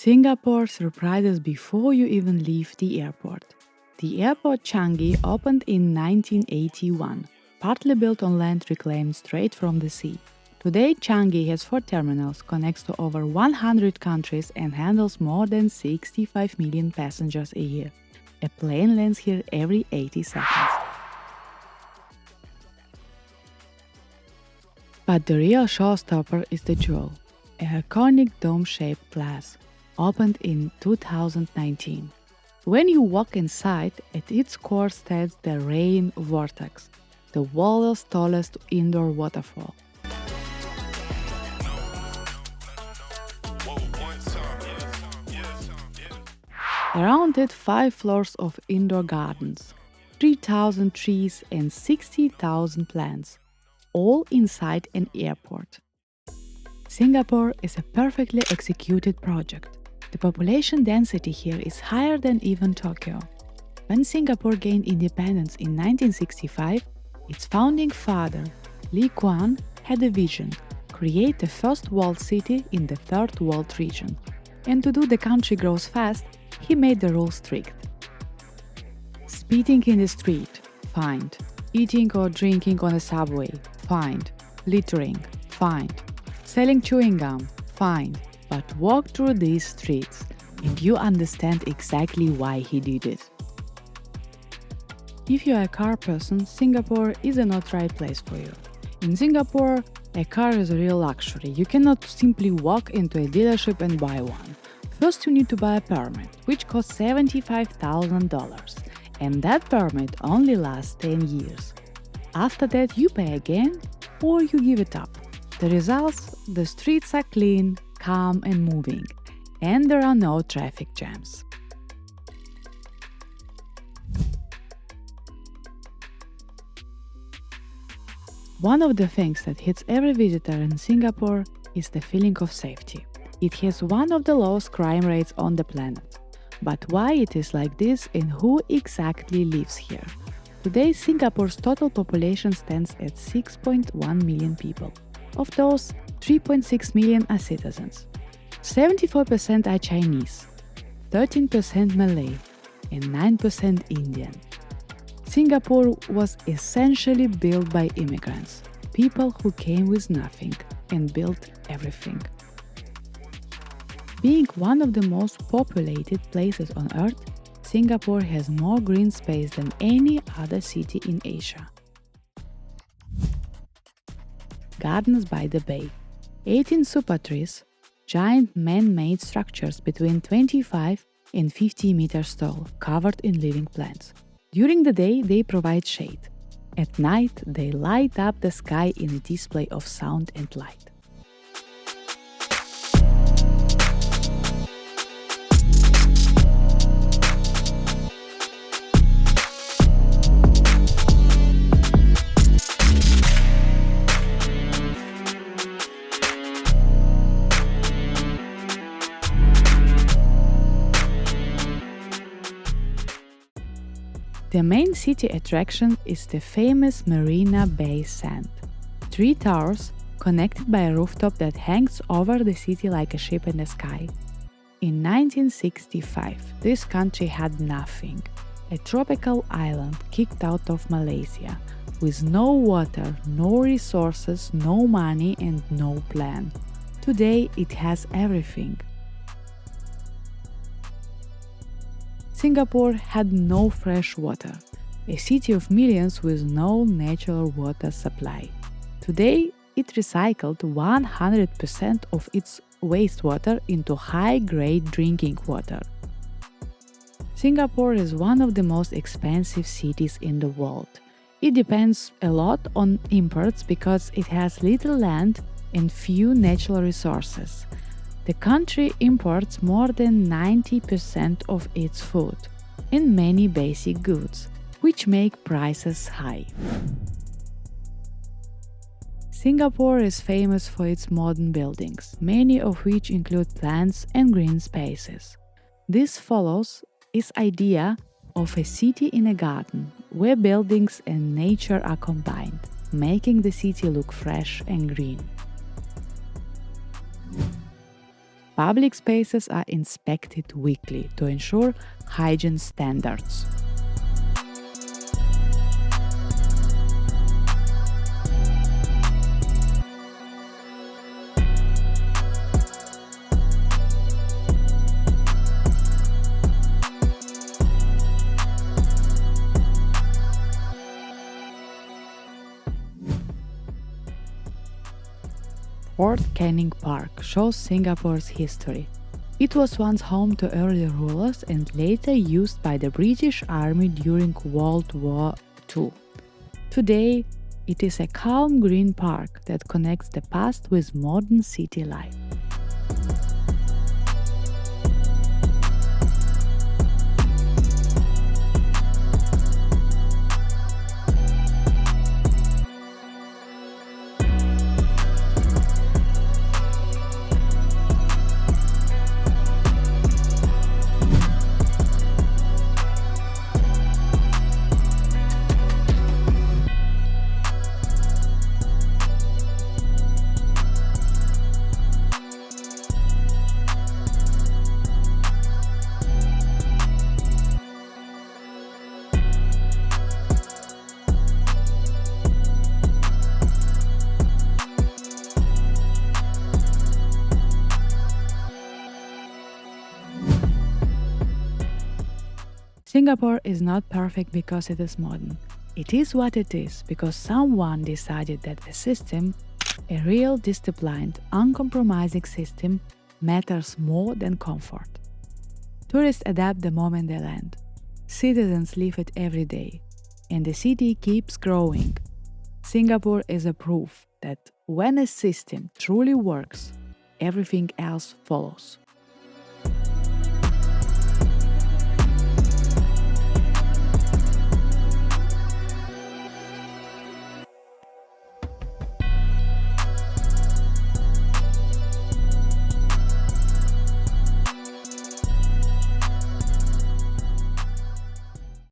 Singapore surprises before you even leave the airport. The airport Changi opened in 1981, partly built on land reclaimed straight from the sea. Today, Changi has 4 terminals, connects to over 100 countries, and handles more than 65 million passengers a year. A plane lands here every 80 seconds. But the real showstopper is the Jewel, a iconic dome-shaped glass, opened in 2019. When you walk inside, at its core stands the Rain Vortex, the world's tallest indoor waterfall. Around it, 5 floors of indoor gardens, 3,000 trees and 60,000 plants, all inside an airport. Singapore is a perfectly executed project. The population density here is higher than even Tokyo. When Singapore gained independence in 1965, its founding father, Lee Kuan, had a vision: create the first walled city in the third world region. And to do the country grows fast, he made the rules strict. Spitting in the street, fined. Eating or drinking on a subway, fined. Littering, fined. Selling chewing gum, fined. But walk through these streets and you understand exactly why he did it. If you're a car person, Singapore is a not right place for you. In Singapore, a car is a real luxury. You cannot simply walk into a dealership and buy one. First, you need to buy a permit, which costs $75,000, and that permit only lasts 10 years. After that, you pay again or you give it up. The results? The streets are clean, calm and moving, and there are no traffic jams. One of the things that hits every visitor in Singapore is the feeling of safety. It has one of the lowest crime rates on the planet. But why it is like this and who exactly lives here? Today, Singapore's total population stands at 6.1 million people. Of those, 3.6 million are citizens. 74% are Chinese, 13% Malay, and 9% Indian. Singapore was essentially built by immigrants, people who came with nothing and built everything. Being one of the most populated places on Earth, Singapore has more green space than any other city in Asia. Gardens by the bay, 18 super trees, giant man-made structures between 25 and 50 meters tall, covered in living plants. During the day, they provide shade. At night, they light up the sky in a display of sound and light. The main city attraction is the famous Marina Bay Sands. 3 towers connected by a rooftop that hangs over the city like a ship in the sky. In 1965, this country had nothing. A tropical island kicked out of Malaysia, with no water, no resources, no money and no plan. Today it has everything. Singapore had no fresh water, a city of millions with no natural water supply. Today, it recycled 100% of its wastewater into high-grade drinking water. Singapore is one of the most expensive cities in the world. It depends a lot on imports because it has little land and few natural resources. The country imports more than 90% of its food and many basic goods, which make prices high. Singapore is famous for its modern buildings, many of which include plants and green spaces. This follows its idea of a city in a garden, where buildings and nature are combined, making the city look fresh and green. Public spaces are inspected weekly to ensure hygiene standards. Fort Canning Park shows Singapore's history. It was once home to early rulers and later used by the British Army during World War II. Today, it is a calm green park that connects the past with modern city life. Singapore is not perfect because it is modern. It is what it is because someone decided that the system, a real disciplined, uncompromising system, matters more than comfort. Tourists adapt the moment they land. Citizens live it every day. And the city keeps growing. Singapore is a proof that when a system truly works, everything else follows.